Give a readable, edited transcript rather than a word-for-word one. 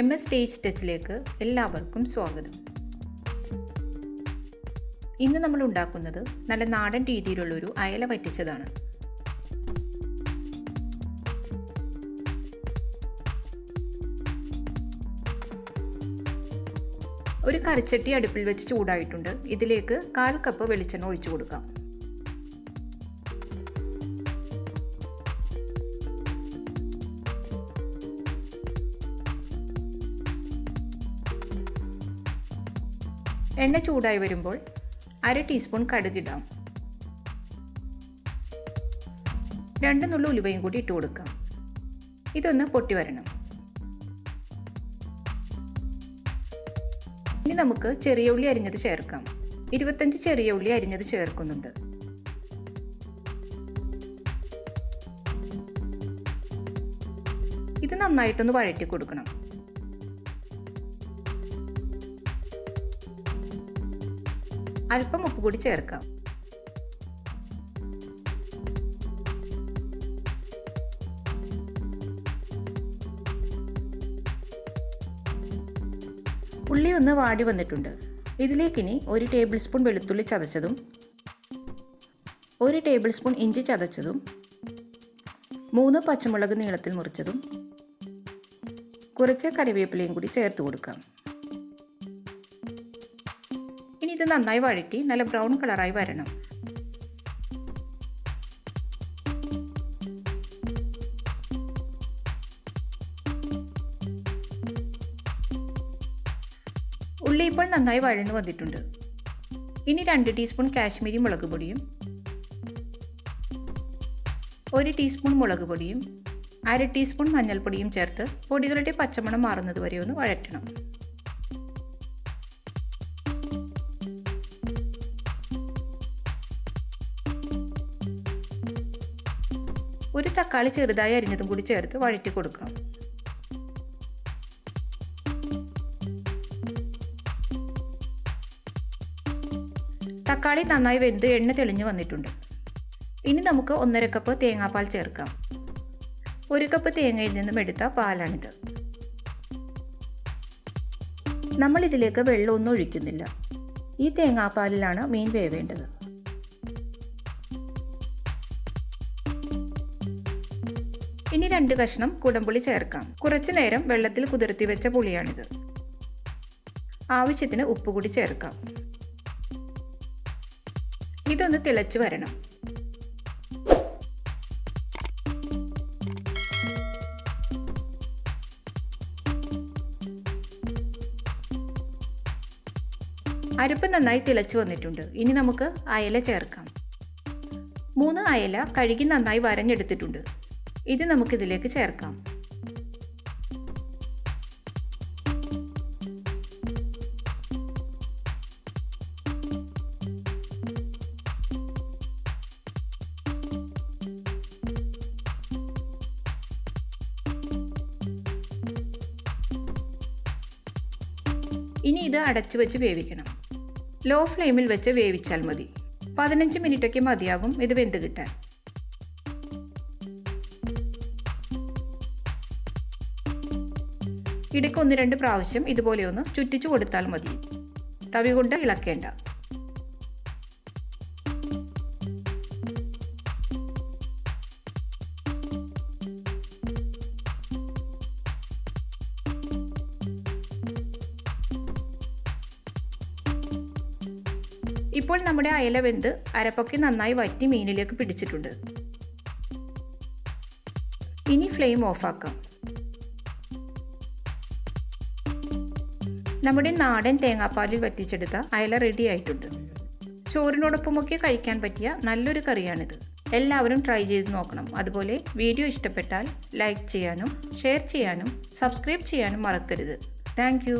MSTasteTouchലേക്ക് എല്ലാവർക്കും സ്വാഗതം. ഇന്ന് നമ്മൾ ഉണ്ടാക്കുന്നത് നല്ല നാടൻ രീതിയിലുള്ളൊരു അയല വറ്റിച്ചതാണ്. ഒരു കറിച്ചട്ടി അടുപ്പിൽ വെച്ച് ചൂടായിട്ടുണ്ട്. ഇതിലേക്ക് 1/4 കപ്പ് വെളിച്ചെണ്ണ ഒഴിച്ചു കൊടുക്കാം. എണ്ണ ചൂടായി വരുമ്പോൾ 1/2 ടീസ്പൂൺ കടുകിടാം. 2 നുള്ളു ഉലുവയും കൂടി ഇട്ട് കൊടുക്കാം. ഇതൊന്ന് പൊട്ടി വരണം. ഇനി നമുക്ക് ചെറിയ ഉള്ളി അരിഞ്ഞത് ചേർക്കാം. 25 ചെറിയ ഉള്ളി അരിഞ്ഞത് ചേർക്കുന്നുണ്ട്. ഇത് നന്നായിട്ടൊന്ന് വഴറ്റി കൊടുക്കണം. അല്പം ഉപ്പ് കൂടി ചേർക്കാം. ഉള്ളി ഒന്ന് വാടി വന്നിട്ടുണ്ട്. ഇതിലേക്കിനി 1 ടേബിൾ സ്പൂൺ വെളുത്തുള്ളി ചതച്ചതും 1 ടേബിൾ സ്പൂൺ ഇഞ്ചി ചതച്ചതും 3 പച്ചമുളക് നീളത്തിൽ മുറിച്ചതും കുറച്ച് കറിവേപ്പിലയും കൂടി ചേർത്ത് കൊടുക്കാം. ഇനി ഇത് നന്നായി വഴറ്റി നല്ല ബ്രൗൺ കളറായി വരണം. ഉള്ളി ഇപ്പോൾ നന്നായി വഴന്നു വന്നിട്ടുണ്ട്. ഇനി 2 ടീസ്പൂൺ കാശ്മീരി മുളക് പൊടിയും 1 ടീസ്പൂൺ മുളക് പൊടിയും 1/2 ടീസ്പൂൺ മഞ്ഞൾപ്പൊടിയും ചേർത്ത് പൊടികളുടെ പച്ചമണം മാറുന്നത് വരെ ഒന്ന് വഴറ്റണം. ഒരു തക്കാളി ചെറുതായി അരിഞ്ഞതും കൂടി ചേർത്ത് വഴറ്റി കൊടുക്കാം. തക്കാളി നന്നായി വെന്ത് എണ്ണ തെളിഞ്ഞു വന്നിട്ടുണ്ട്. ഇനി നമുക്ക് 1/2 കപ്പ് തേങ്ങാപ്പാൽ ചേർക്കാം. 1 കപ്പ് തേങ്ങയിൽ നിന്നും എടുത്ത പാലാണിത്. നമ്മൾ ഇതിലേക്ക് വെള്ളമൊന്നും ഒഴിക്കുന്നില്ല. ഈ തേങ്ങാപ്പാലിലാണ് മീൻ വേവേണ്ടത്. ഇനി 2 കഷ്ണം കുടംപുളി ചേർക്കാം. കുറച്ചു നേരം വെള്ളത്തിൽ കുതിർത്തി വെച്ച പുളിയാണിത്. ആവശ്യത്തിന് ഉപ്പ് കൂടി ചേർക്കാം. ഇതൊന്ന് തിളച്ചു വരണം. അരപ്പ് നന്നായി തിളച്ചു വന്നിട്ടുണ്ട്. ഇനി നമുക്ക് അയല ചേർക്കാം. 3 അയല കഴുകി നന്നായി വരഞ്ഞെടുത്തിട്ടുണ്ട്. ഇത് നമുക്കിതിലേക്ക് ചേർക്കാം. ഇനി ഇത് അടച്ചു വെച്ച് വേവിക്കണം. ലോ ഫ്ലെയിമിൽ വെച്ച് വേവിച്ചാൽ മതി. 15 മിനിറ്റൊക്കെ മതിയാകും ഇത് വെന്ത് കിട്ടാൻ. ഇടയ്ക്ക് 1-2 പ്രാവശ്യം ഇതുപോലെ ഒന്ന് ചുറ്റിച്ചു കൊടുത്താൽ മതി. തവി കൊണ്ട് ഇളക്കേണ്ട. ഇപ്പോൾ നമ്മുടെ അയല വെന്ത് അരപ്പൊക്കെ നന്നായി വറ്റി മീനിലേക്ക് പിടിച്ചിട്ടുണ്ട്. ഇനി ഫ്ലെയിം ഓഫാക്കാം. നമ്മുടെ നാടൻ തേങ്ങാപ്പാലിൽ വറ്റിച്ചെടുത്ത അയല റെഡി ആയിട്ടുണ്ട്. ചോറിനോടൊപ്പമൊക്കെ കഴിക്കാൻ പറ്റിയ നല്ലൊരു കറിയാണിത്. എല്ലാവരും ട്രൈ ചെയ്ത് നോക്കണം. അതുപോലെ വീഡിയോ ഇഷ്ടപ്പെട്ടാൽ ലൈക്ക് ചെയ്യാനും ഷെയർ ചെയ്യാനും സബ്സ്ക്രൈബ് ചെയ്യാനും മറക്കരുത്. Thank you.